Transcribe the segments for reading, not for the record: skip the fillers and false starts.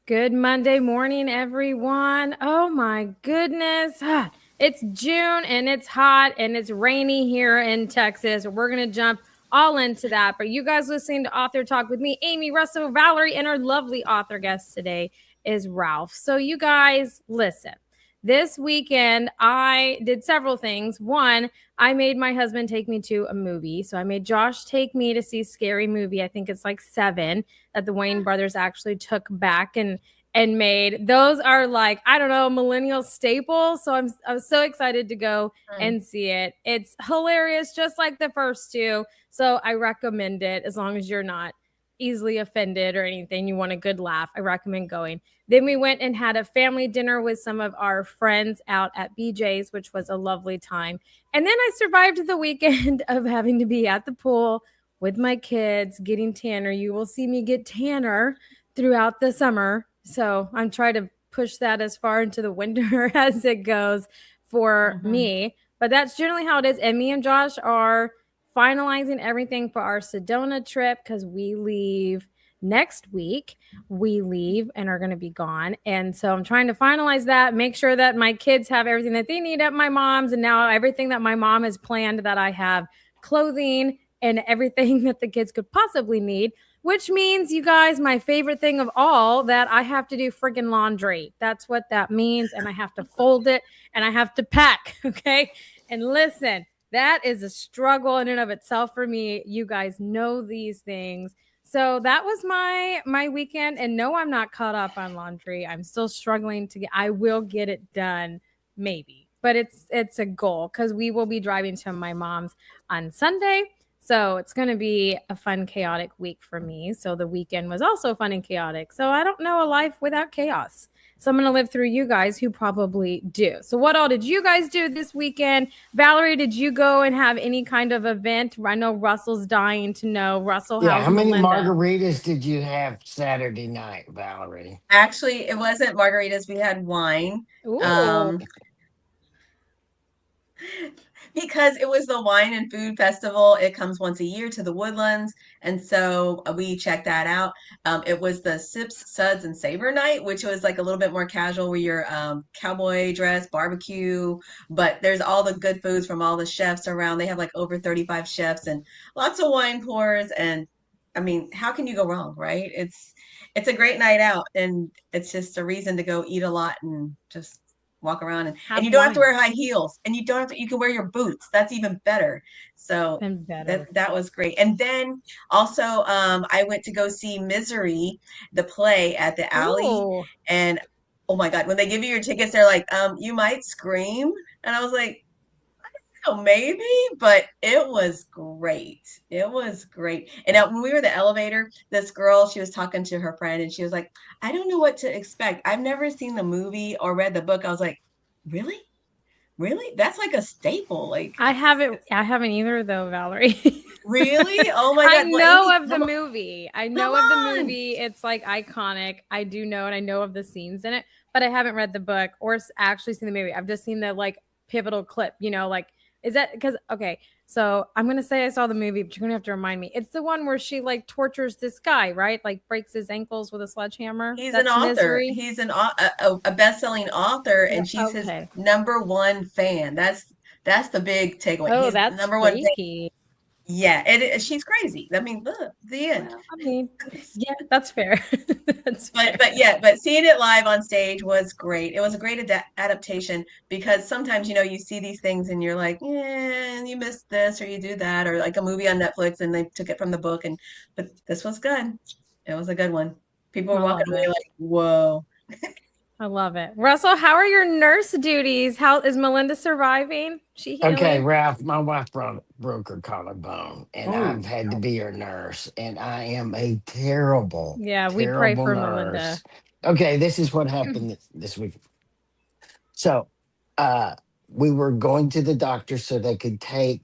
Good Monday morning, everyone. Oh my goodness. It's June and it's hot and it's rainy here in Texas. We're going to jump all into that. But you guys listening to Author Talk with me, Amy, Russell, Valerie, and our lovely author guest today is Ralph. So, you guys, listen. This weekend, I did several things. One, I made my husband take me to a movie. So I made Josh take me to see Scary Movie. I think it's like 7 that the Wayne brothers actually took back and made. Those are like, I don't know, millennial staples. So I was so excited to go and see it. It's hilarious, just like the first two. So I recommend it as long as you're not easily offended or anything. You want a good laugh. I recommend going. Then we went and had a family dinner with some of our friends out at BJ's, which was a lovely time. And then I survived the weekend of having to be at the pool with my kids, getting tanner. You will see me get tanner throughout the summer. So I'm trying to push that as far into the winter as it goes for me. But that's generally how it is. And me and Josh are finalizing everything for our Sedona trip because we leave next week. We leave and are going to be gone. And so I'm trying to finalize that, make sure that my kids have everything that they need at my mom's. And now everything that my mom has planned, that I have clothing and everything that the kids could possibly need, which means, you guys, my favorite thing of all, that I have to do friggin' laundry. That's what that means. And I have to fold it and I have to pack. Okay. And listen, that is a struggle in and of itself for me. You guys know these things. So that was my weekend. And no, I'm not caught up on laundry. I'm still struggling to I will get it done, maybe. But it's a goal because we will be driving to my mom's on Sunday. So it's going to be a fun, chaotic week for me. So the weekend was also fun and chaotic. So I don't know a life without chaos. So I'm going to live through you guys who probably do. So what all did you guys do this weekend? Valerie, did you go and have any kind of event? I know Russell's dying to know. Russell, Yeah, how's how many Melinda? margaritas did you have Saturday night, Valerie? Actually, it wasn't margaritas. We had wine. Ooh. Um, because it was the wine and food festival. It comes once a year to the Woodlands, and so we checked that out. It was the Sips, Suds, and Saber night, which was like a little bit more casual, where you're cowboy dress, barbecue, but there's all the good foods from all the chefs around. They have like over 35 chefs and lots of wine pours, and I mean, how can you go wrong, right? It's a great night out, and it's just a reason to go eat a lot and just walk around, and Have you don't have to wine. wear high heels, and you can wear your boots. That's even better. So Been better. that was great. And then also I went to go see Misery, the play, at the Alley. Ooh. And oh my God, when they give you your tickets, they're like, you might scream. And I was like, oh, maybe, but it was great. It was great. And when we were in the elevator, this girl, she was talking to her friend, and she was like, I don't know what to expect. I've never seen the movie or read the book. I was like, really? Really? That's like a staple. Like, I haven't either though, Valerie. really? Oh my I God. Well, know Amy, of the movie. I come know of the on. movie. It's like iconic. I do know, and I know of the scenes in it, but I haven't read the book or actually seen the movie. I've just seen the like pivotal clip, like, is that because, okay, so I'm going to say I saw the movie, but you're going to have to remind me. It's the one where she like tortures this guy, right? Like breaks his ankles with a sledgehammer. He's an That's author. Misery. He's a best-selling author, Yeah. and she's his Okay. number one fan. That's the big takeaway. Oh, He's that's number one fan. freaky. Yeah, she's crazy. I mean, look, the end. Well, I mean, yeah, that's fair. That's fair. But seeing it live on stage was great. It was a great adaptation, because sometimes, you see these things and you're like, yeah, you missed this or you do that, or like a movie on Netflix and they took it from the book, but this was good. It was a good one. People were I walking love away it. like, whoa. I love it. Russell, how are your nurse duties? How is Melinda surviving? She Okay, healing? Ralph, my wife broke her collarbone, and I've Oh, had to be her nurse, and I am a terrible, Yeah, we pray terrible for Melinda. nurse. Okay, this is what happened this week. So, uh, we were going to the doctor so they could take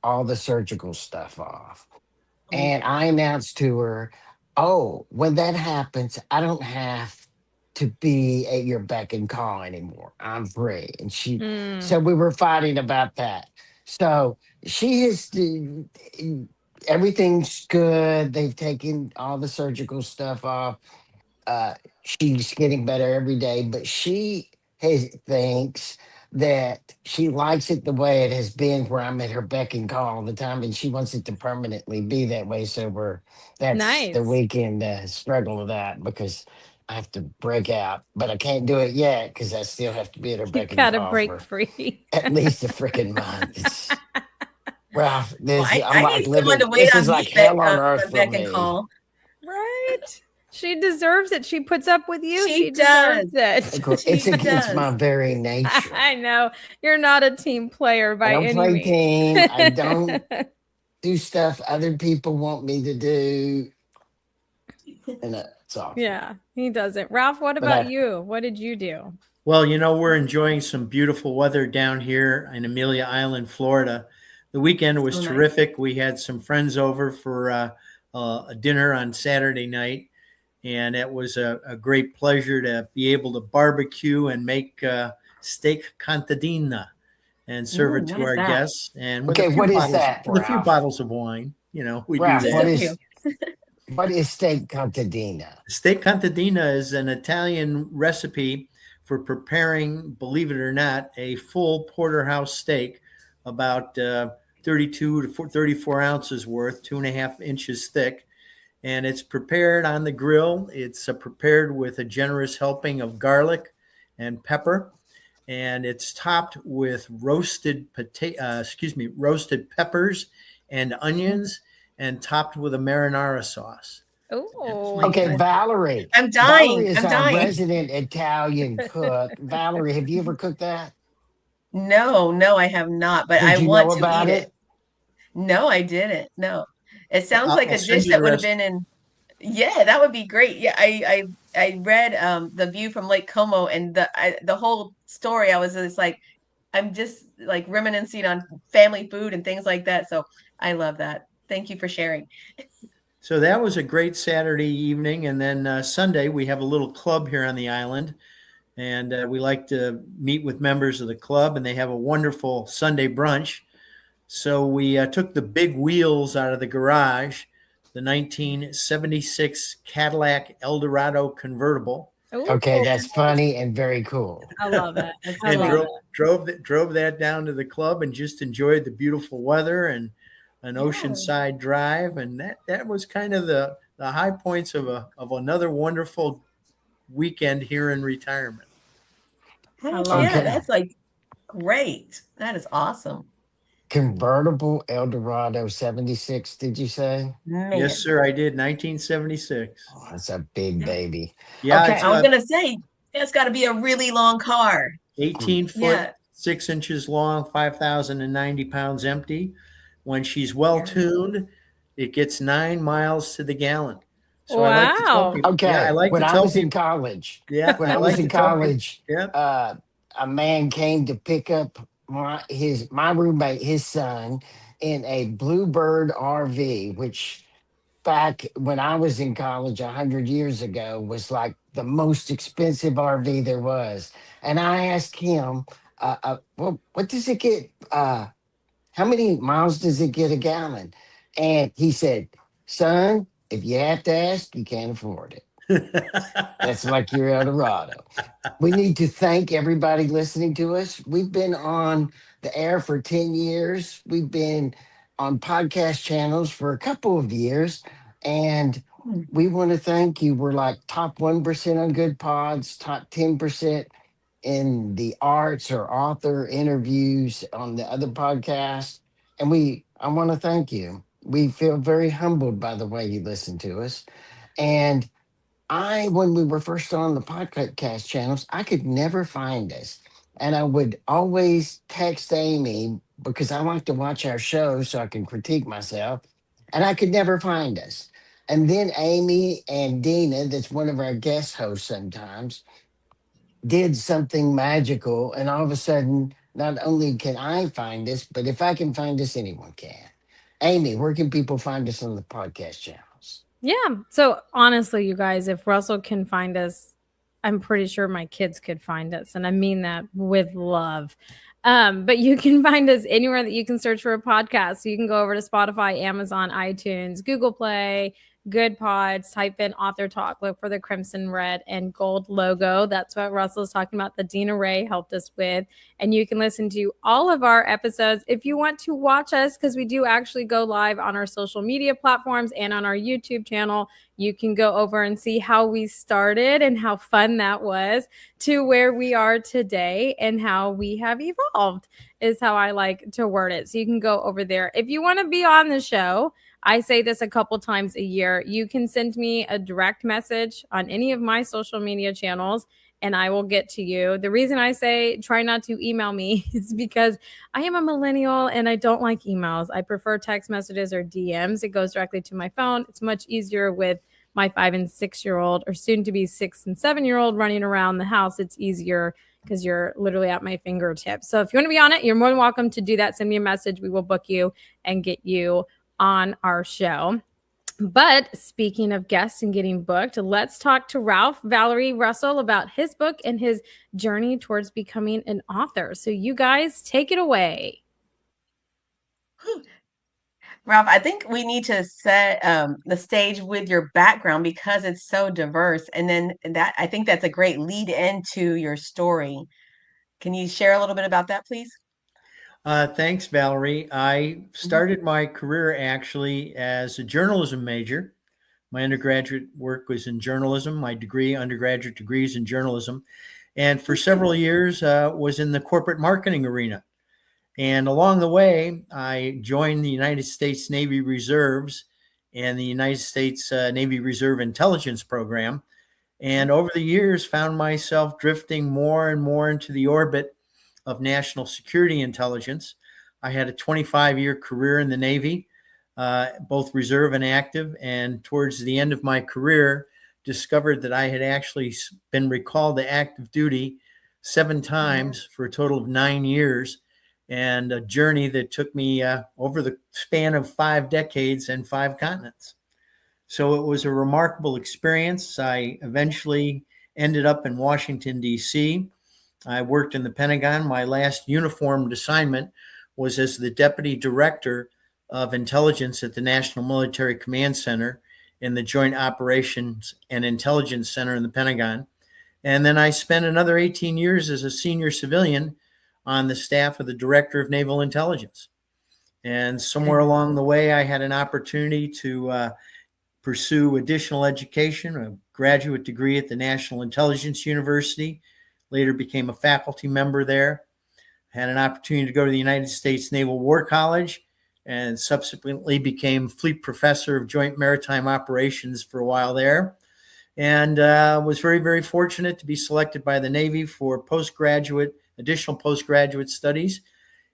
all the surgical stuff off. oh, And I announced to her, oh, when that happens, I don't have to be at your beck and call anymore. I'm free. And Mm. so we were fighting about that. So she has, everything's good. They've taken all the surgical stuff off. she's getting better every day, but she thinks that she likes it the way it has been, where I'm at her beck and call all the time, and she wants it to permanently be that way. So that's the Nice. weekend struggle with that, because I have to break out, but I can't do it yet because I still have to be at her You beck and gotta call break for free. at least a freaking month. It's Ralph, Well, I'm I like need someone living, to wait this is on like me beck, hell on earth for beck and me. call. Right? She deserves it. She puts up with you. She She deserves does. it. It's She against my does. very nature. I know. You're not a team player I by don't any play means. team. I don't do stuff other people want me to do. And it's awful. Yeah, he doesn't. Ralph, what But about you? What did you do? Well, we're enjoying some beautiful weather down here in Amelia Island, Florida. The weekend was So nice. terrific. We had some friends over for a dinner on Saturday night, and it was a great pleasure to be able to barbecue and make steak cantadina and serve Ooh, it what to is our that? guests. And okay, what is that, with a few Ralph? bottles of wine, we do Ralph, Just a that. few. what is steak contadina? Steak contadina is an Italian recipe for preparing, believe it or not, a full porterhouse steak, about 32 to 34 ounces worth, 2.5 inches thick. And it's prepared on the grill. It's prepared with a generous helping of garlic and pepper. And it's topped with roasted peppers and onions, and topped with a marinara sauce. Oh, My Okay, goodness. Valerie. I'm Valerie dying. is I'm our dying. resident Italian cook. Valerie, have you ever cooked that? No, I have not, but I Did you want know to about eat it. it? No, I didn't. No. It sounds like I'll a send dish you that the would have rest. been in. Yeah, that would be great. Yeah, I read The View from Lake Como, and the whole story. I was just like, I'm just like reminiscing on family food and things like that. So I love that. Thank you for sharing. So that was a great Saturday evening. And then Sunday, we have a little club here on the island. And we like to meet with members of the club, and they have a wonderful Sunday brunch. So we took the big wheels out of the garage, the 1976 Cadillac Eldorado convertible, Okay, oh, that's funny and very cool. I love it. That's I and love great. drove that down to the club, and just enjoyed the beautiful weather and an Yeah. oceanside drive. And that was kind of the high points of another wonderful weekend here in retirement. I Heck love yeah, it. Okay. that's like great. That is awesome. Convertible Eldorado 76, did you say? Man. Yes, sir, I did. 1976. Oh, that's a big baby. Yeah, Okay. it's I was gonna say that's got to be a really long car. 18 foot, Yeah. 6 inches long, 5,090 pounds empty. When she's well tuned, it gets 9 miles to the gallon. So I like to tell Wow. people. Yeah, I Okay. like When to I tell was in people. college, Yeah, when I I was like in to tell people. college, Yeah. a man came to pick up my roommate, his son, in a Bluebird RV, which back when I was in college 100 years ago was like the most expensive RV there was. And I asked him, well, what does it get? How many miles does it get a gallon? And he said, son, if you have to ask, you can't afford it. That's like your Eldorado. We need to thank everybody listening to us. We've been on the air for 10 years. We've been on podcast channels for a couple of years. And we want to thank you. We're like top 1% on Good Pods, top 10% in the arts or author interviews on the other podcasts. And I want to thank you. We feel very humbled by the way you listen to us. And when we were first on the podcast channels, I could never find us. And I would always text Amy because I like to watch our show so I can critique myself. And I could never find us. And then Amy and Dina, that's one of our guest hosts sometimes, did something magical. And all of a sudden, not only can I find us, but if I can find us, anyone can. Amy, where can people find us on the podcast channels? Yeah. So honestly, you guys, if Russell can find us, I'm pretty sure my kids could find us. And I mean that with love. But you can find us anywhere that you can search for a podcast. So you can go over to Spotify, Amazon, iTunes, Google Play, Good Pods, type in Author Talk, look for the crimson, red, and gold logo. That's what Russell's talking about, that Dina Ray helped us with. And you can listen to all of our episodes. If you want to watch us, because we do actually go live on our social media platforms and on our YouTube channel, you can go over and see how we started and how fun that was to where we are today and how we have evolved, is how I like to word it. So you can go over there. If you want to be on the show, I say this a couple times a year, you can send me a direct message on any of my social media channels and I will get to you. The reason I say try not to email me is because I am a millennial and I don't like emails. I prefer text messages or DMs. It goes directly to my phone. It's much easier with my 5 and 6 year old, or soon to be 6 and 7 year old, running around the house. It's easier because you're literally at my fingertips. So if you want to be on it, you're more than welcome to do that. Send me a message. We will book you and get you on our show. But speaking of guests and getting booked, let's talk to Ralph Valerie Russell about his book and his journey towards becoming an author. So you guys take it away. Ralph, I think we need to set the stage with your background because it's so diverse. And then I think that's a great lead into your story. Can you share a little bit about that, please? Thanks, Valerie. I started my career actually as a journalism major. My undergraduate work was in journalism. My undergraduate degree is in journalism. And for several years was in the corporate marketing arena. And along the way, I joined the United States Navy Reserves and the United States Navy Reserve Intelligence Program. And over the years, found myself drifting more and more into the orbit of national security intelligence. I had a 25-year career in the Navy, both reserve and active. And towards the end of my career, discovered that I had actually been recalled to active duty 7 times for a total of 9 years, and a journey that took me over the span of 5 decades and 5 continents. So it was a remarkable experience. I eventually ended up in Washington, D.C. I worked in the Pentagon. My last uniformed assignment was as the Deputy Director of Intelligence at the National Military Command Center in the Joint Operations and Intelligence Center in the Pentagon. And then I spent another 18 years as a senior civilian on the staff of the Director of Naval Intelligence. And somewhere along the way, I had an opportunity to pursue additional education, a graduate degree at the National Intelligence University, later became a faculty member there, had an opportunity to go to the United States Naval War College, and subsequently became fleet professor of joint maritime operations for a while there, and was very, very fortunate to be selected by the Navy for additional postgraduate studies,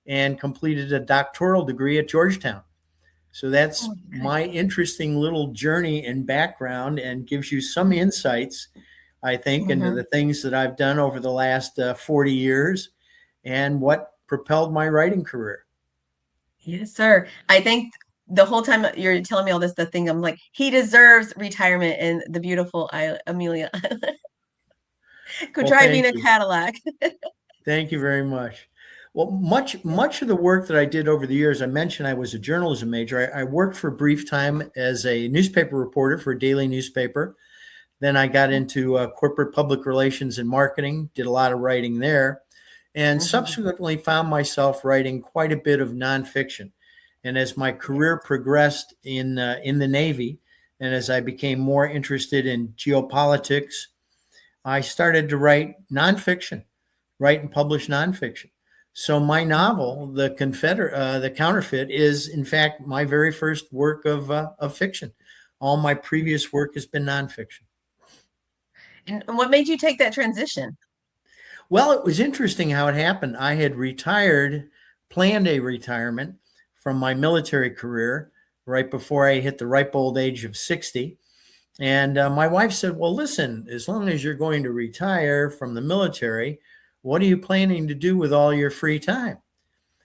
and completed a doctoral degree at Georgetown. So that's my interesting little journey and background, and gives you some insights, I think, into the things that I've done over the last 40 years and what propelled my writing career. Yes, sir. I think the whole time you're telling me all this, the thing I'm like, he deserves retirement in the beautiful Amelia Island. Driving a Cadillac. Thank you very much. Well, much of the work that I did over the years, I mentioned I was a journalism major. I worked for a brief time as a newspaper reporter for a daily newspaper. Then I got into corporate public relations and marketing, did a lot of writing there, and subsequently found myself writing quite a bit of nonfiction. And as my career progressed in the Navy, and as I became more interested in geopolitics, I started to write and publish nonfiction. So my novel, The Counterfeit, is in fact my very first work of fiction. All my previous work has been nonfiction. And what made you take that transition? Well, it was interesting how it happened. I had planned a retirement from my military career right before I hit the ripe old age of 60. And my wife said, well, listen, as long as you're going to retire from the military, what are you planning to do with all your free time?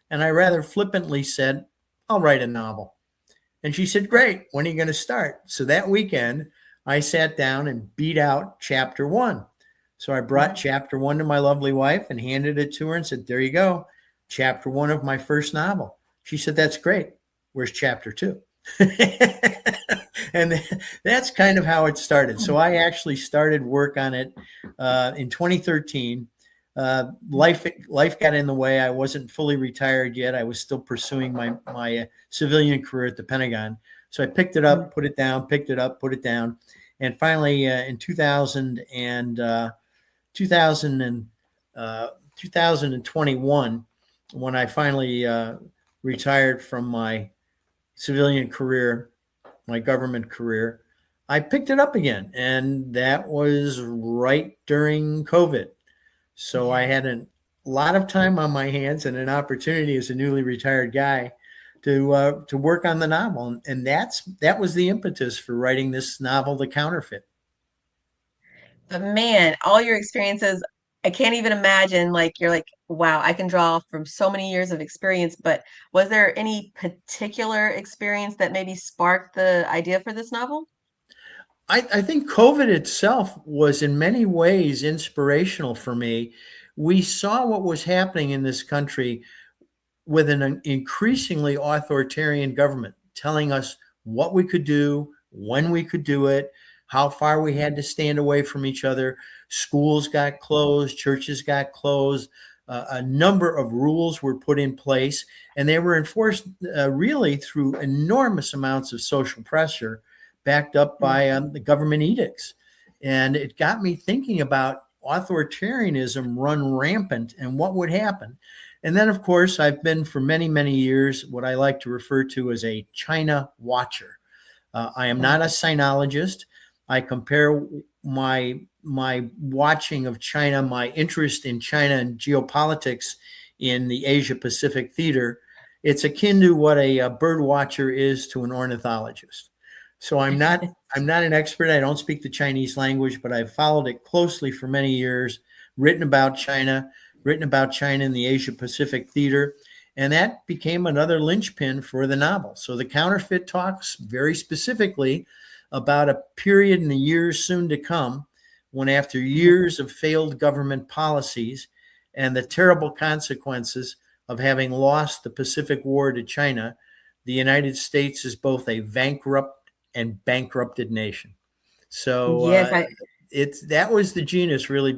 And I rather flippantly said, I'll write a novel. And she said, great, when are you going to start? So that weekend, I sat down and beat out chapter 1. So I brought chapter 1 to my lovely wife and handed it to her and said, there you go, chapter 1 of my first novel. She said, that's great. Where's chapter 2? And that's kind of how it started. So I actually started work on it in 2013. Life got in the way. I wasn't fully retired yet. I was still pursuing my civilian career at the Pentagon. So I picked it up, put it down, picked it up, put it down, and finally in 2021, when I finally retired from my civilian career, my government career, I picked it up again. And that was right during COVID. So I had a lot of time on my hands and an opportunity as a newly retired guy to work on the novel. And that was the impetus for writing this novel, The Counterfeit. But man, all your experiences, I can't even imagine. Like, you're like, wow, I can draw from so many years of experience. But was there any particular experience that maybe sparked the idea for this novel? I think COVID itself was in many ways inspirational for me. We saw what was happening in this country with an increasingly authoritarian government telling us what we could do, when we could do it, how far we had to stand away from each other. Schools got closed, churches got closed, a number of rules were put in place, and they were enforced really through enormous amounts of social pressure backed up by the government edicts. And it got me thinking about authoritarianism run rampant and what would happen. And then, of course, I've been for many, many years what I like to refer to as a China watcher. I am not a sinologist. I compare my watching of China, my interest in China and geopolitics in the Asia Pacific theater. It's akin to what a bird watcher is to an ornithologist. So I'm not an expert. I don't speak the Chinese language, but I've followed it closely for many years, written about China in the Asia Pacific theater. And that became another linchpin for the novel. So The Counterfeit talks very specifically about a period in the years soon to come when, after years of failed government policies and the terrible consequences of having lost the Pacific War to China, the United States is both a bankrupt and bankrupted nation. So Yes, that was the genius really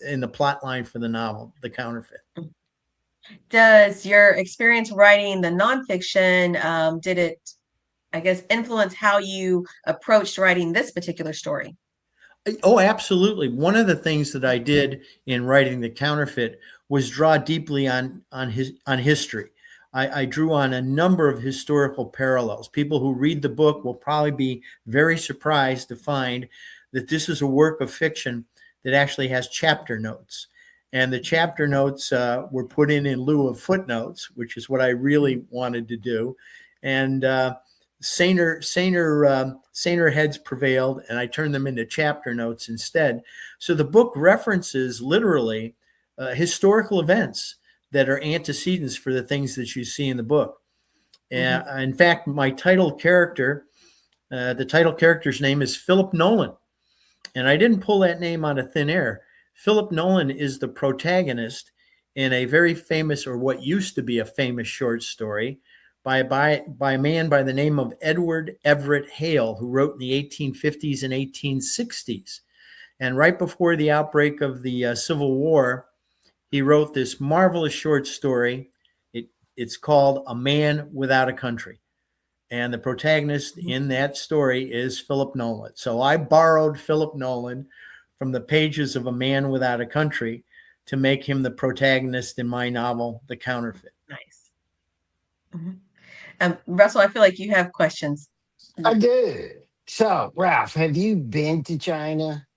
in the plot line for the novel, The Counterfeit. does your experience writing the nonfiction, did it, I guess, influence how you approached writing this particular story? Oh, absolutely. One of the things that I did in writing The Counterfeit was draw deeply on history. I drew on a number of historical parallels. People who read the book will probably be very surprised to find that this is a work of fiction that actually has chapter notes. And the chapter notes were put in lieu of footnotes, which is what I really wanted to do. And saner heads prevailed, and I turned them into chapter notes instead. So the book references literally historical events that are antecedents for the things that you see in the book. In fact, my title character, the title character's name is Philip Nolan. And I didn't pull that name out of thin air. Philip Nolan is the protagonist in a very famous, or what used to be a famous, short story by a man by the name of Edward Everett Hale, who wrote in the 1850s and 1860s. And right before the outbreak of the Civil War, he wrote this marvelous short story. It's called A Man Without a Country. And the protagonist in that story is Philip Nolan. So I borrowed Philip Nolan from the pages of A Man Without a Country to make him the protagonist in my novel, The Counterfeit. Nice. Russell, I feel like you have questions. I do. So, Ralph, have you been to China?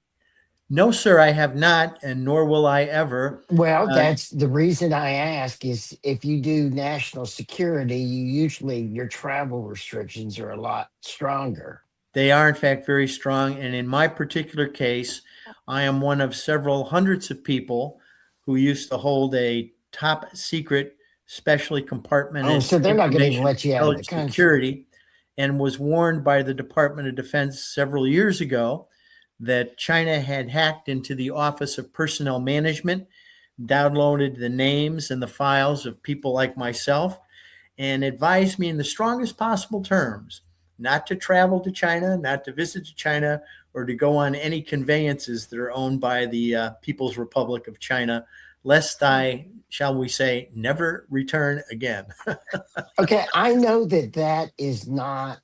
No, sir, I have not, and nor will I ever. Well, that's the reason I ask is if you do national security, your travel restrictions are a lot stronger. They are, in fact, very strong. And in my particular case, I am one of several hundreds of people who used to hold a top secret, specially compartmented So they're not going to even information let you out of the intelligence country. security, and was warned by the Department of Defense several years ago that China had hacked into the Office of Personnel Management, downloaded the names and the files of people like myself, and advised me in the strongest possible terms not to travel to China, not to visit China, or to go on any conveyances that are owned by the People's Republic of China, lest I, shall we say, never return again. Okay, I know that that is not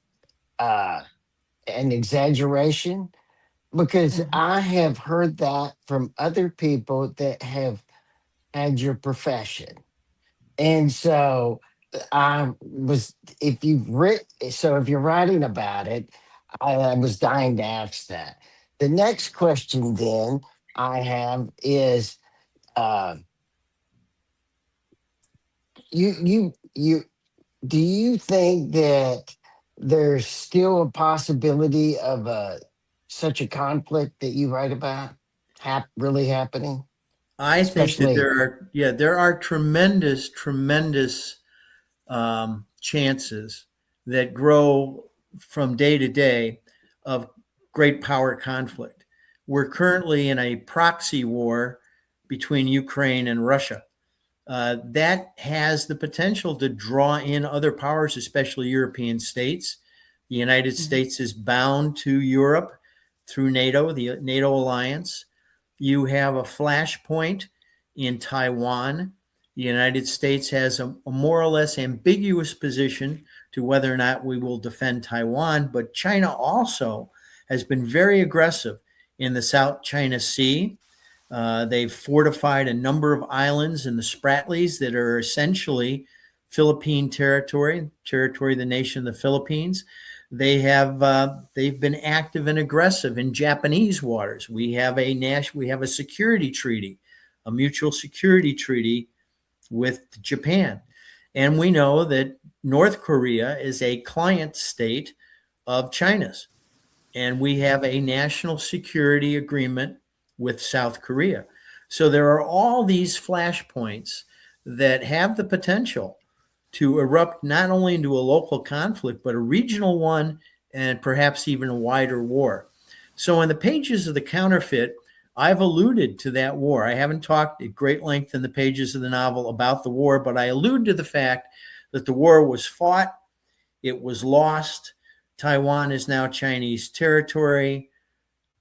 uh, an exaggeration because Mhm. I have heard that from other people that have had your profession. And so I was, if you've written, so if you're writing about it, I was dying to ask that. The next question then I have is, uh, you, do you think that there's still a possibility of such a conflict that you write about really happening, I think that especially? there are tremendous chances that grow from day to day of great power conflict. We're currently in a proxy war between Ukraine and Russia. That has the potential to draw in other powers, especially European states. The United Mhm. States is bound to Europe through NATO, the NATO alliance. You have a flashpoint in Taiwan. The United States has a more or less ambiguous position to whether or not we will defend Taiwan, but China also has been very aggressive in the South China Sea. They've fortified a number of islands in the Spratlys that are essentially Philippine territory of the nation of the Philippines. They've been active and aggressive in Japanese waters. We have a security treaty, a mutual security treaty with Japan, and we know that North Korea is a client state of China's, and we have a national security agreement with South Korea. So there are all these flashpoints that have the potential to erupt not only into a local conflict, but a regional one and perhaps even a wider war. So in the pages of The Counterfeit, I've alluded to that war. I haven't talked at great length in the pages of the novel about the war, but I allude to the fact that the war was fought, it was lost. Taiwan is now Chinese territory.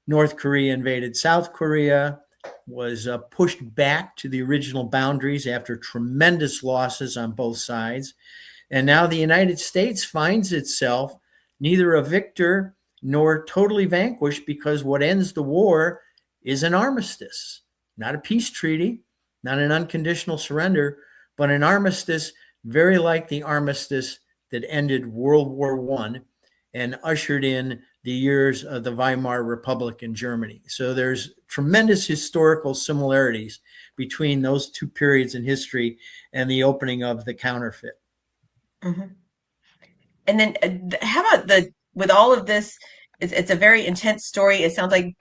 North Korea invaded South Korea, was pushed back to the original boundaries after tremendous losses on both sides. And now the United States finds itself neither a victor nor totally vanquished, because what ends the war is an armistice, not a peace treaty, not an unconditional surrender, but an armistice very like the armistice that ended World War I and ushered in the years of the Weimar Republic in Germany. So there's tremendous historical similarities between those two periods in history and the opening of The Counterfeit. Mhm. And then how about with all of this, it's a very intense story. It sounds like,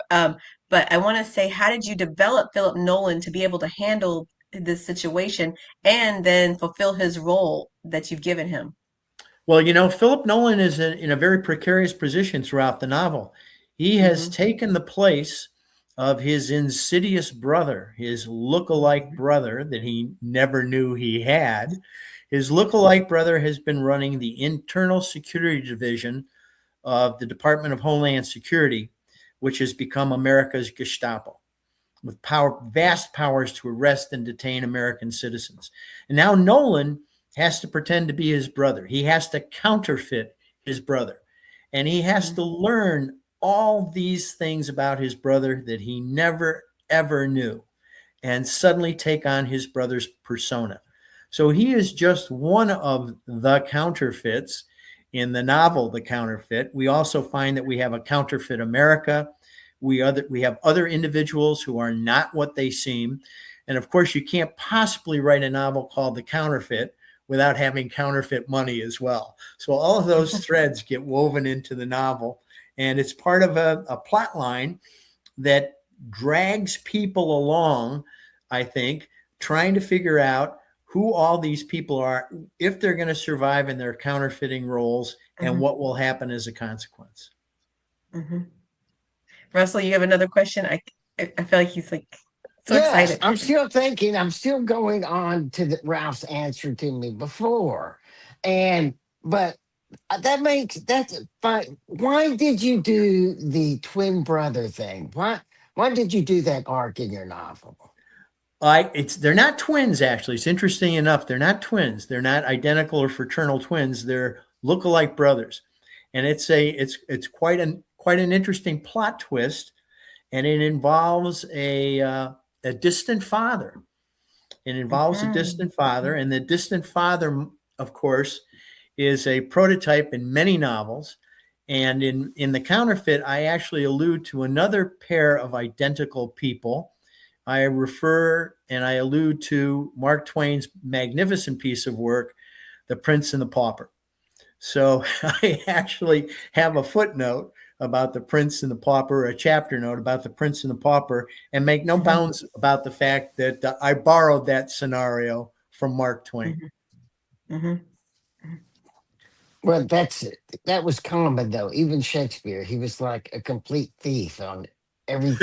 but I want to say, how did you develop Philip Nolan to be able to handle this situation and then fulfill his role that you've given him? Well, Philip Nolan is in a very precarious position throughout the novel. He has Hmm. taken the place of his insidious brother, his look-alike brother that he never knew he had. His look-alike brother has been running the internal security division of the Department of Homeland Security, which has become America's Gestapo, with vast powers to arrest and detain American citizens. And now Nolan has to pretend to be his brother. He has to counterfeit his brother. And he has to learn all these things about his brother that he never, ever knew, and suddenly take on his brother's persona. So he is just one of the counterfeits in the novel, The Counterfeit. We also find that we have a counterfeit America. We have other individuals who are not what they seem. And of course, you can't possibly write a novel called The Counterfeit without having counterfeit money as well. So all of those threads get woven into the novel. And it's part of a plot line that drags people along, I think, trying to figure out who all these people are, if they're going to survive in their counterfeiting roles, and Hmm. what will happen as a consequence. Hmm. Russell, you have another question? I feel like he's like so Yes, excited. I'm still thinking. I'm still going on to Ralph's answer to me before. And but that's fine. Why did you do the twin brother thing? Why did you do that arc in your novel? They're not twins, actually. It's interesting enough. They're not twins. They're not identical or fraternal twins. They're look-alike brothers. And it's quite an interesting plot twist. And it involves a distant father. It involves a distant father, and the distant father, of course, is a prototype in many novels. And in the Counterfeit, I actually allude to another pair of identical people. I refer and I allude to Mark Twain's magnificent piece of work, The Prince and the Pauper. So I actually have a footnote about The Prince and the Pauper, a chapter note about The Prince and the Pauper, and make no bounds about the fact that I borrowed that scenario from Mark Twain. Well, that was common though. Even Shakespeare, he was like a complete thief on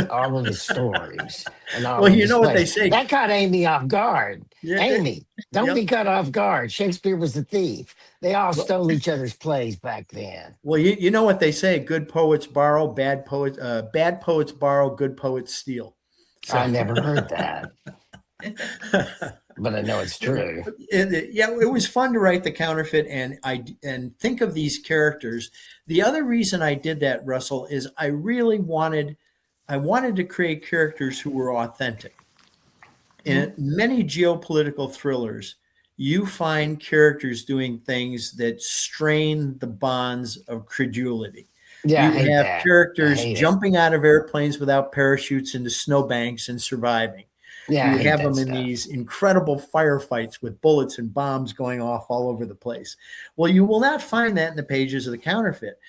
all of his stories and all Well, of you his know what they plays. say. That caught Amy off guard. Yeah, Amy, don't yep. be caught off guard. Shakespeare was a thief. They all Well- stole each other's plays back then. Well, you know what they say: good poets borrow, bad poets borrow, good poets steal. So. I never heard that, but I know it's true. It was fun to write the Counterfeit and think of these characters. The other reason I did that, Russell, is I really wanted to create characters who were authentic. In many geopolitical thrillers, you find characters doing things that strain the bonds of credulity. Yeah, I hate You have that. characters I hate it. jumping out of airplanes without parachutes into snowbanks and surviving. Yeah, I You hate have that them in stuff. these incredible firefights with bullets and bombs going off all over the place. Well, you will not find that in the pages of the Counterfeit.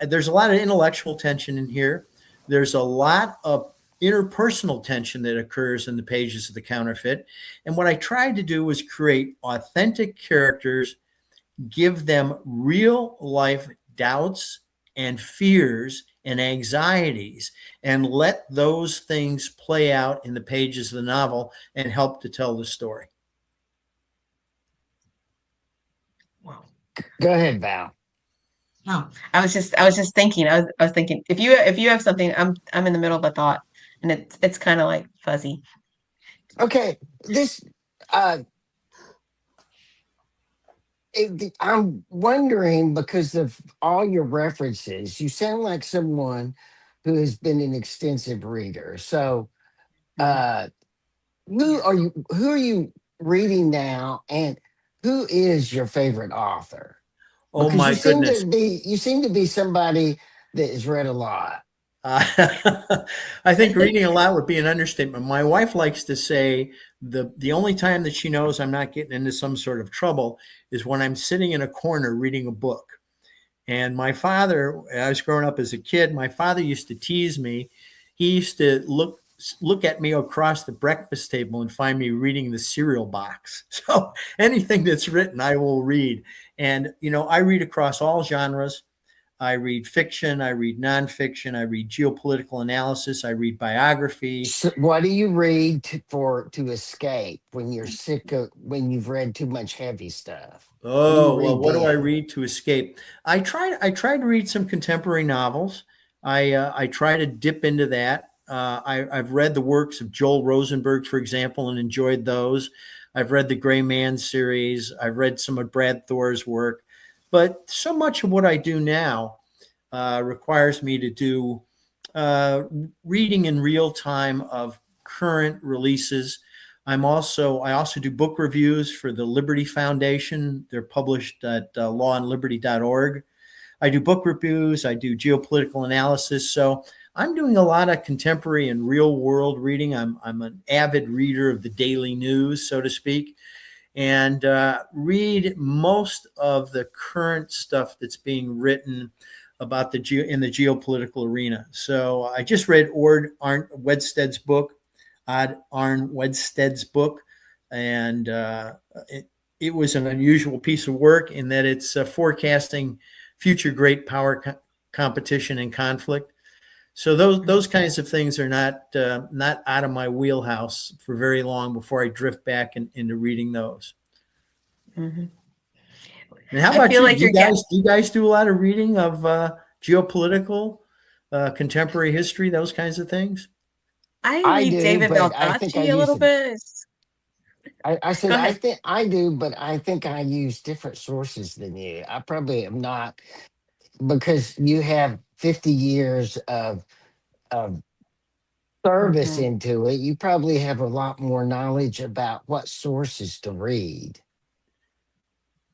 There's a lot of intellectual tension in here. There's a lot of interpersonal tension that occurs in the pages of the Counterfeit. And what I tried to do was create authentic characters, give them real life doubts and fears and anxieties, and let those things play out in the pages of the novel and help to tell the story. Wow. Go ahead, Val. Oh, I was just thinking. I was thinking if you have something, I'm in the middle of a thought, and it's kind of like fuzzy. Okay, this I'm wondering because of all your references, you sound like someone who has been an extensive reader. So, uh, who are you reading now, and who is your favorite author? Oh Because my goodness. you seem to be somebody that has read a lot. I think reading a lot would be an understatement. My wife likes to say the only time that she knows I'm not getting into some sort of trouble is when I'm sitting in a corner reading a book. And my father, I was growing up as a kid, my father used to tease me. He used to look at me across the breakfast table and find me reading the cereal box. So anything that's written, I will read. And, I read across all genres. I read fiction, I read nonfiction, I read geopolitical analysis, I read biography. So what do you read to escape when you're sick of when you've read too much heavy stuff? Oh, well, what do I then? read to escape? I try to read some contemporary novels. I try to dip into that. I've read the works of Joel Rosenberg, for example, and enjoyed those. I've read the Gray Man series. I've read some of Brad Thor's work. But so much of what I do now requires me to do reading in real time of current releases. I also do book reviews for the Liberty Foundation. They're published at lawandliberty.org. I do book reviews. I do geopolitical analysis. So I'm doing a lot of contemporary and real world reading. I'm an avid reader of the daily news, so to speak, and read most of the current stuff that's being written about in the geopolitical arena. So I just read Arne Wedsted's book, and it was an unusual piece of work in that it's forecasting future great power competition and conflict. So those kinds of things are not out of my wheelhouse for very long before I drift back into reading those. Mm-hmm. And how I about feel you? like you're getting. Do you guys do a lot of reading of geopolitical, contemporary history, those kinds of things? I I read do, David but I think I Baldacci a use little it. bit. I said Go I ahead. think I do, but I think I use different sources than you. I probably am not, because you have 50 years of service Hmm. into it. You probably have a lot more knowledge about what sources to read.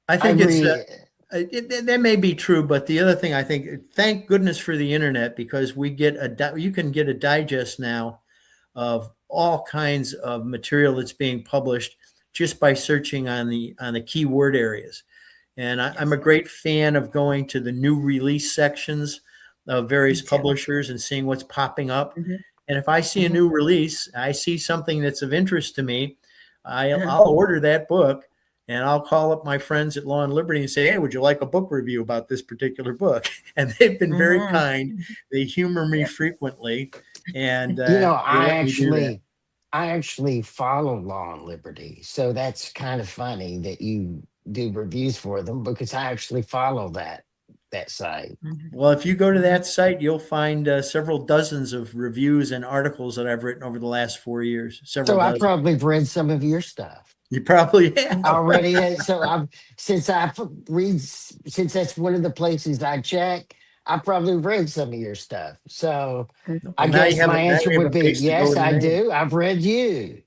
I I think read. that may be true, but the other thing I think, thank goodness for the internet, because you can get a digest now of all kinds of material that's being published just by searching on the keyword areas. And I'm Yes, a great fan of going to the new release sections of me various too. publishers and seeing what's popping up. Hmm. And if I see a Hmm. new release, I see something that's of interest to me, Uh-huh. I'll order that book, and I'll call up my friends at Law and Liberty and say, "Hey, would you like a book review about this particular book?" And they've been very Hmm. kind. They humor me Yeah. frequently, and You know, they let me do that. I actually follow Law and Liberty, so that's kind of funny that you do reviews for them, because I actually follow that site. Hmm. Well, if you go to Hmm. that site, you'll find several dozens of reviews and articles that I've written over the last 4 years. Several So I dozen. probably have read some of your stuff You probably have. already. So I've since I read since that's one of the places I check. I probably read some of your stuff. So I Well, now you guess have my now answer you have would a be place to go yes, in I the do. I've read you.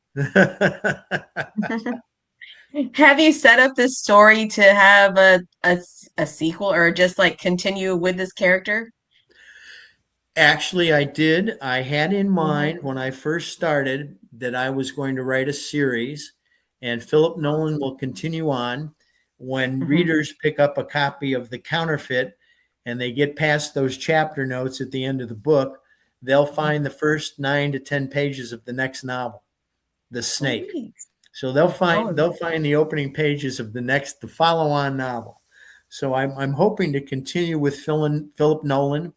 Have you set up this story to have a sequel, or just like continue with this character? Actually, I did. I had in Hmm. mind when I first started that I was going to write a series, and Philip Nolan will continue on. When Hmm. readers pick up a copy of The Counterfeit and they get past those chapter notes at the end of the book, they'll find the first 9 to 10 pages of the next novel, The Snake. Sweet. So Oh, they'll find the opening pages of the follow-on novel. So I'm hoping to continue with Philip Nolan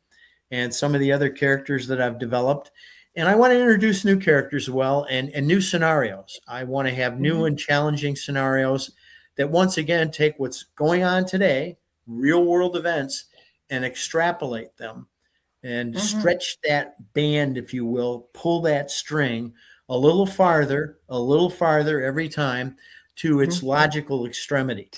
and some of the other characters that I've developed. And I want to introduce new characters as well, and new scenarios. I want to have new hmm. and challenging scenarios that once again take what's going on today, real world events, and extrapolate them and Hmm. stretch that band, if you will, pull that string a little farther every time to its Hmm. logical extremity.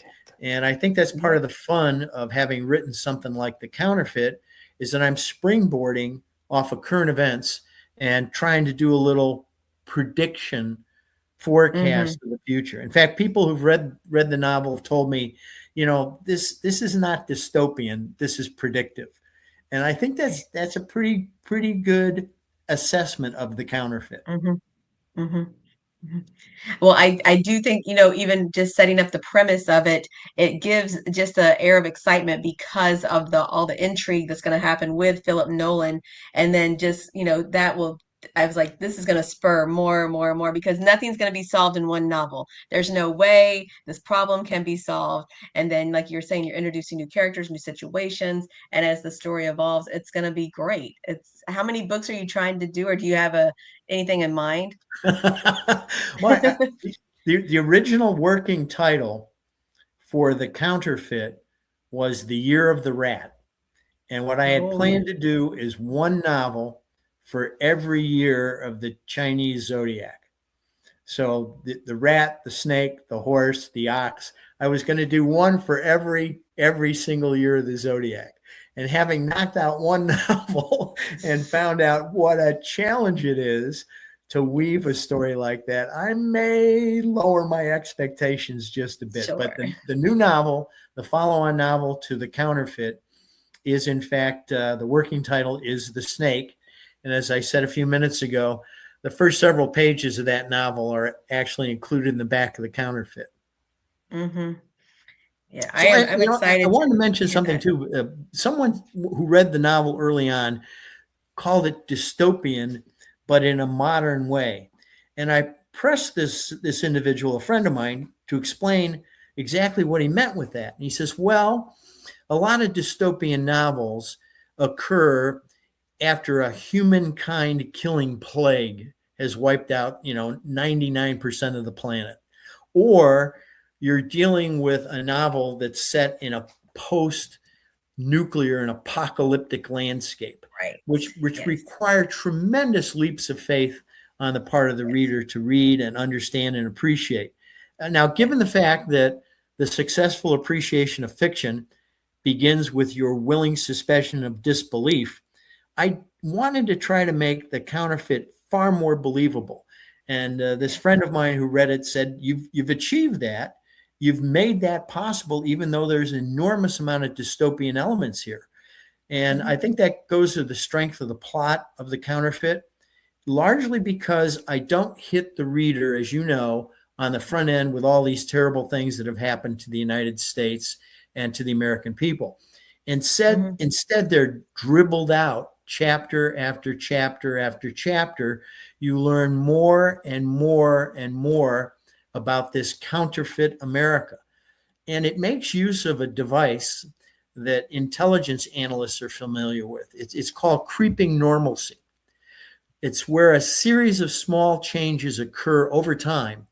And I think that's part of the fun of having written something like The Counterfeit, is that I'm springboarding off of current events and trying to do a little prediction Hmm. forecast of the future. In fact, people who've read the novel have told me, this is not dystopian, this is predictive. And I think that's a pretty good assessment of The Counterfeit. Hmm. Hmm. Well, I do think, even just setting up the premise of it, it gives just an air of excitement because of the all the intrigue that's going to happen with Philip Nolan. And then just, that will, I was like, this is going to spur more and more and more, because nothing's going to be solved in one novel. There's no way this problem can be solved. And then, like you're saying, you're introducing new characters, new situations. And as the story evolves, it's going to be great. It's How many books are you trying to do, or do you have anything in mind? Well, the original working title for The Counterfeit was The Year of the Rat. And what I had Oh. planned to do is one novel for every year of the Chinese zodiac. So the rat, the snake, the horse, the ox, I was going to do one for every single year of the zodiac. And having knocked out one novel and found out what a challenge it is to weave a story like that, I may lower my expectations just a bit. But Sure. the new novel, the follow-on novel to The Counterfeit, is in fact the working title is The Snake. And as I said a few minutes ago, the first several pages of that novel are actually included in the back of The Counterfeit. Hmm. Yeah, So I'm I excited wanted to to mention hear something that. too. Someone who read the novel early on called it dystopian, but in a modern way. And I pressed this individual, a friend of mine, to explain exactly what he meant with that. And he says, "Well, a lot of dystopian novels occur after a humankind killing plague has wiped out, 99% of the planet, or you're dealing with a novel that's set in a post-nuclear and apocalyptic landscape, Right. which Yes. require tremendous leaps of faith on the part of the reader to read and understand and appreciate. Now, given the fact that the successful appreciation of fiction begins with your willing suspension of disbelief, I wanted to try to make the counterfeit far more believable. And this friend of mine who read it said, you've achieved that. You've made that possible, even though there's an enormous amount of dystopian elements here. And I think that goes to the strength of the plot of the counterfeit, largely because I don't hit the reader, as you know, on the front end with all these terrible things that have happened to the United States and to the American people. Instead, they're dribbled out chapter after chapter after chapter. You learn more and more and more about this counterfeit America. And it makes use of a device that intelligence analysts are familiar with. It's called creeping normalcy. It's where a series of small changes occur over time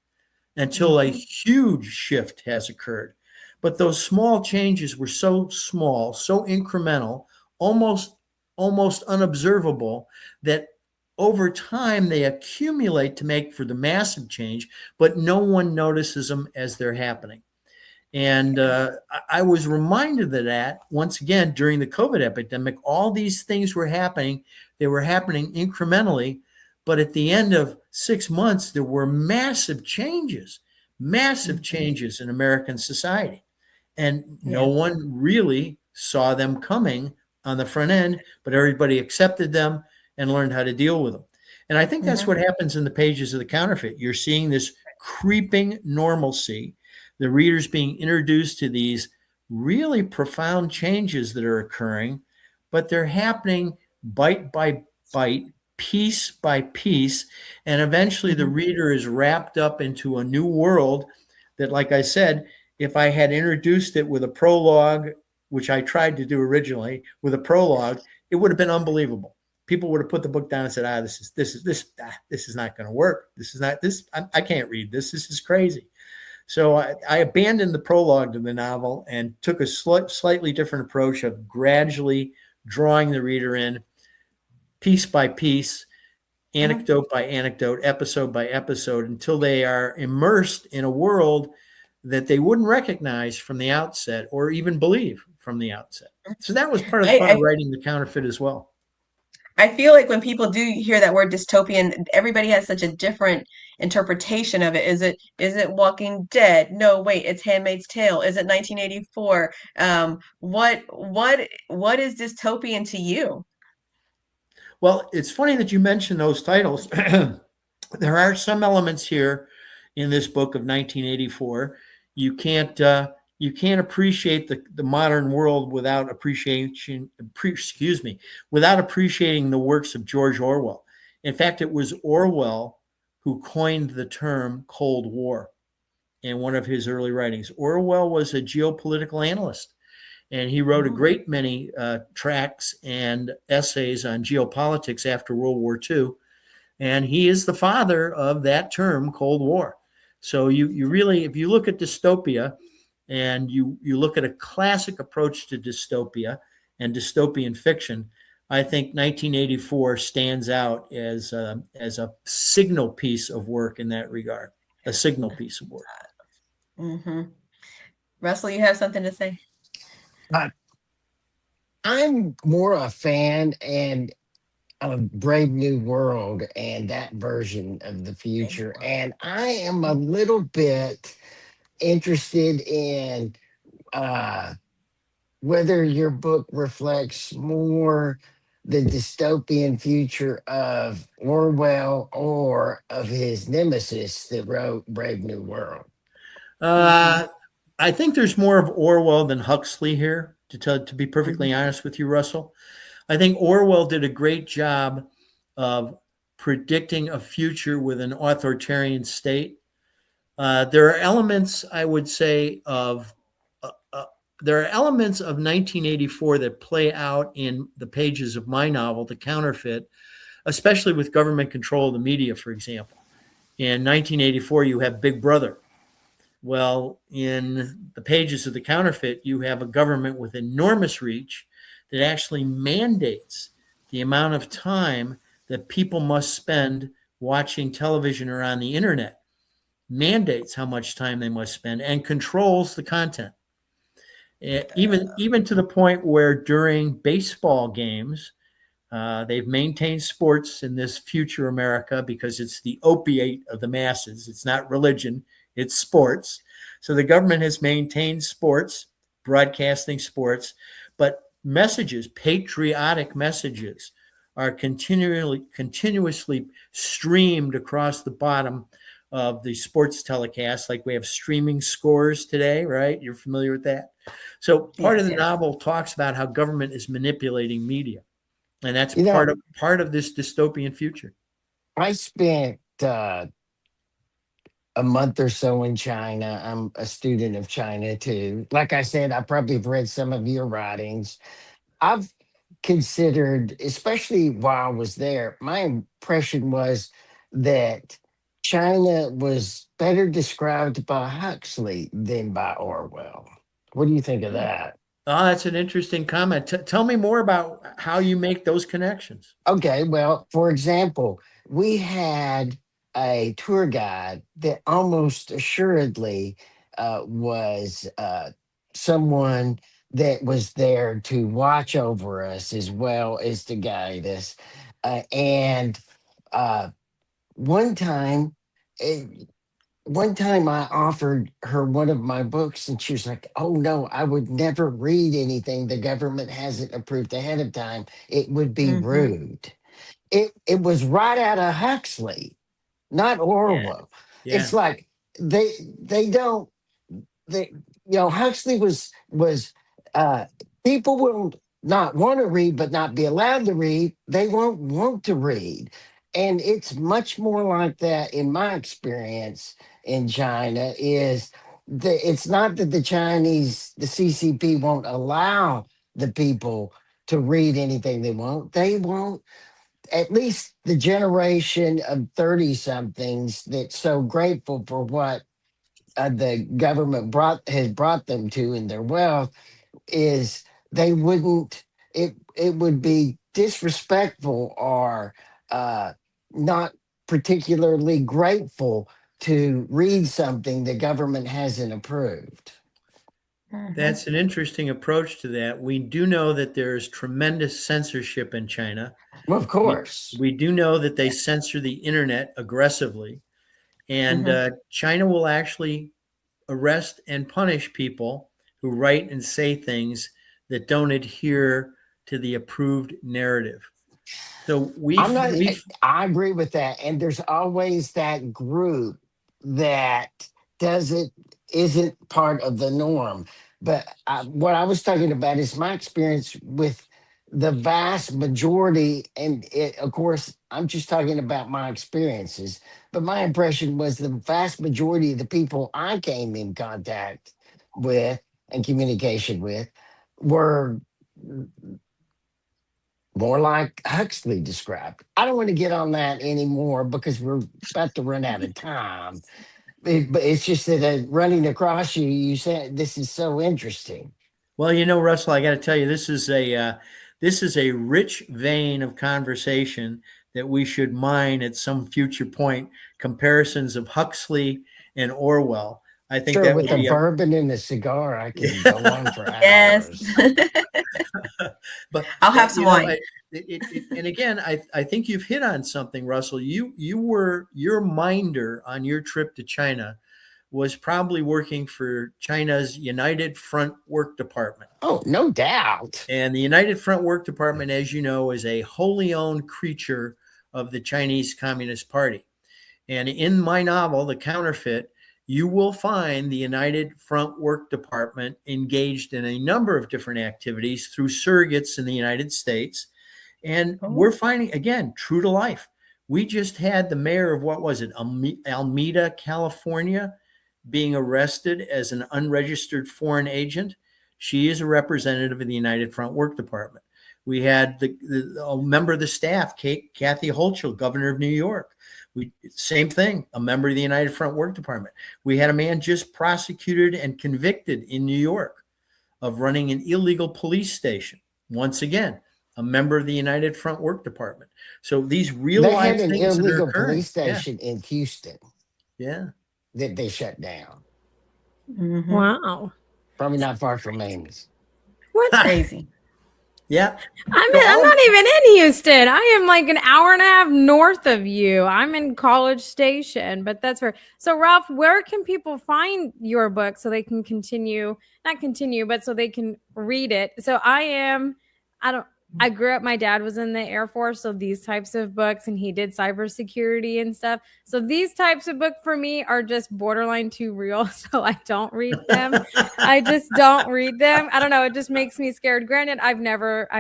until a huge shift has occurred. But those small changes were so small, so incremental, almost unobservable, that over time they accumulate to make for the massive change, but no one notices them as they're happening. And I was reminded of that once again during the COVID epidemic. All these things were happening. They were happening incrementally. But at the end of 6 months, there were massive changes in American society. And no one really saw them coming on the front end, but everybody accepted them and learned how to deal with them. And I think that's what happens in the pages of the counterfeit. You're seeing this creeping normalcy, the readers being introduced to these really profound changes that are occurring, but they're happening bite by bite, piece by piece, and eventually the reader is wrapped up into a new world that, like I said, if I had introduced it with a prologue, which I tried to do originally with a prologue, it would have been unbelievable. People would have put the book down and said, this is not going to work. I can't read this. This is crazy. So I abandoned the prologue to the novel and took a slightly different approach of gradually drawing the reader in piece by piece, anecdote by anecdote, episode by episode, until they are immersed in a world that they wouldn't recognize from the outset or even believe from the outset. So that was part of the fun of writing the counterfeit as well. I feel like when people do hear that word dystopian, everybody has such a different interpretation of it. Is it Walking Dead? No, wait, it's Handmaid's Tale. Is it 1984? What is dystopian to you? Well, it's funny that you mentioned those titles. There are some elements here in this book of 1984. You can't appreciate the modern world without appreciating the works of George Orwell. In fact, it was Orwell who coined the term Cold War in one of his early writings. Orwell was a geopolitical analyst, and he wrote a great many tracts and essays on geopolitics after World War II. And he is the father of that term, Cold War. So you really, if you look at dystopia and you look at a classic approach to dystopia and dystopian fiction, I think 1984 stands out as a signal piece of work in that regard, a signal piece of work. Russell, you have something to say? I'm more a fan of Brave New World and that version of the future. And I am a little bit interested in whether your book reflects more the dystopian future of Orwell or of his nemesis that wrote Brave New World. I think there's more of Orwell than Huxley here, to be perfectly honest with you, Russell. I think Orwell did a great job of predicting a future with an authoritarian state. There are elements, I would say, of 1984 that play out in the pages of my novel, The Counterfeit, especially with government control of the media, for example. In 1984, you have Big Brother. Well, in the pages of the Counterfeit, you have a government with enormous reach that actually mandates the amount of time that people must spend watching television or on the internet, mandates how much time they must spend, and controls the content. Even to the point where during baseball games, they've maintained sports in this future America because it's the opiate of the masses. It's not religion, it's sports. So the government has maintained sports, broadcasting sports, but messages, patriotic messages, are continuously streamed across the bottom of the sports telecast. Like we have streaming scores today, right? You're familiar with that. So part of the novel talks about how government is manipulating media. And that's part of this dystopian future. I spent a month or so in China. I'm a student of China too. Like I said, I probably have read some of your writings. I've considered, especially while I was there, my impression was that China was better described by Huxley than by Orwell. What do you think of that? Oh, that's an interesting comment. Tell me more about how you make those connections. Okay, well, for example, we had a tour guide that almost assuredly was someone that was there to watch over us as well as to guide us. And uh, one time, eh, one time I offered her one of my books, and she was like, "Oh no, I would never read anything the government hasn't approved ahead of time. It would be rude." It was right out of Huxley, not Orwell. Yeah. It's like they don't they Huxley was uh people will not want to read but not be allowed to read. They won't want to read. And it's much more like that in my experience in China is it's not that the CCP won't allow the people to read anything they want. They won't, at least the generation of 30 somethings that's so grateful for what the government has brought them to in their wealth is they wouldn't it would be disrespectful or not particularly grateful to read something the government hasn't approved. That's an interesting approach to that. We do know that there's tremendous censorship in China. Well, of course. We do know that they censor the internet aggressively. And China will actually arrest and punish people who write and say things that don't adhere to the approved narrative. So I agree with that. And there's always that group that isn't part of the norm. But what I was talking about is my experience with the vast majority. And of course, I'm just talking about my experiences. But my impression was the vast majority of the people I came in contact with and communication with were more like Huxley described. I don't want to get on that anymore because we're about to run out of time. But it's just that running across you, you said this is so interesting. Well, Russell, I got to tell you, this is a rich vein of conversation that we should mine at some future point. Comparisons of Huxley and Orwell. I think sure, that with would a be bourbon and a cigar, I can go on for hours. Yes. But I'll have some wine. And again, I think you've hit on something, Russell. Your minder on your trip to China was probably working for China's United Front Work Department. Oh, no doubt. And the United Front Work Department, as you know, is a wholly owned creature of the Chinese Communist Party. And in my novel, The Counterfeit, you will find the United Front Work Department engaged in a number of different activities through surrogates in the United States. And we're finding, again, true to life. We just had the mayor of, what was it, Alameda, California, being arrested as an unregistered foreign agent. She is a representative of the United Front Work Department. We had a member of the staff, Kathy Hochul, governor of New York. Same thing, a member of the United Front Work Department. We had a man just prosecuted and convicted in New York of running an illegal police station. Once again, a member of the United Front Work Department. So these real They life had an things that are illegal occurring. police station in Houston Yeah. that they shut down. Mhm. Wow. Probably not far from Amy's. What? Crazy. Yeah. I'm not even in Houston. I am like an hour and a half north of you. I'm in College Station, but that's where. So, Ralph, where can people find your book so they can not continue, but so they can read it? So I grew up, my dad was in the Air Force, so these types of books, and he did cybersecurity and stuff. So these types of books for me are just borderline too real, so I don't read them. I just don't read them. I don't know. It just makes me scared. Granted, I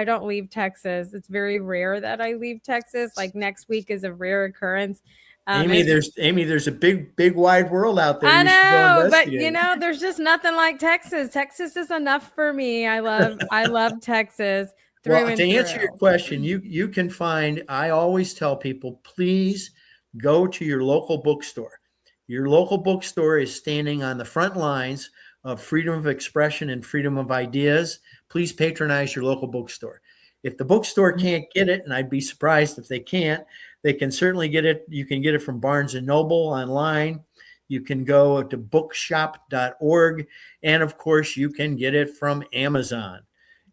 don't leave Texas. It's very rare that I leave Texas. Like next week is a rare occurrence. Amy, there's a big wide world out there. I You should go know, but investigate. there's just nothing like Texas. Texas is enough for me. I love Texas through Well, and to answer your through. question, you can find, I always tell people, please go to your local bookstore. Your local bookstore is standing on the front lines of freedom of expression and freedom of ideas. Please patronize your local bookstore. If the bookstore can't get it, and I'd be surprised if they can't, they can certainly get it. You can get it from Barnes and Noble online. You can go to bookshop.org. And of course, you can get it from Amazon.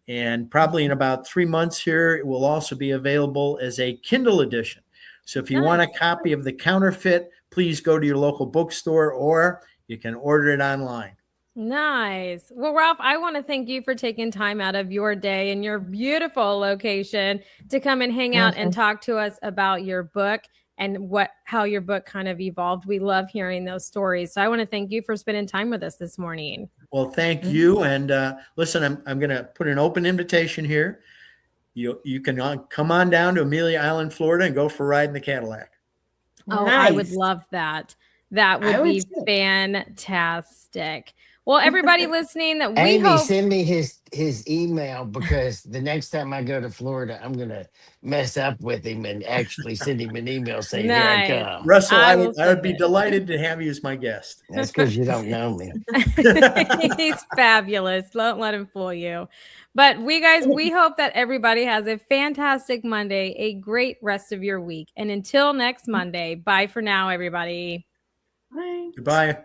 And probably in about 3 months here, it will also be available as a Kindle edition. So if you want a copy of The Counterfeit, please go to your local bookstore, or you can order it online. Nice. Well, Ralph, I want to thank you for taking time out of your day and your beautiful location to come and hang out and talk to us about your book and how your book kind of evolved. We love hearing those stories. So I want to thank you for spending time with us this morning. Well, thank you. And listen, I'm going to put an open invitation here. You can come on down to Amelia Island, Florida, and go for a ride in the Cadillac. Oh, Nice. I would love that. That I would would be too. fantastic. Well, everybody listening, that we Amy, hope. send me his email, because the next time I go to Florida, I'm gonna mess up with him and actually send him an email saying, "Here I Nice. come." Russell, I I will would send be it. delighted to have you as my guest. That's because you don't know me. He's fabulous. Don't let him fool you. But we hope that everybody has a fantastic Monday, a great rest of your week. And until next Monday, bye for now, everybody. Bye. Goodbye.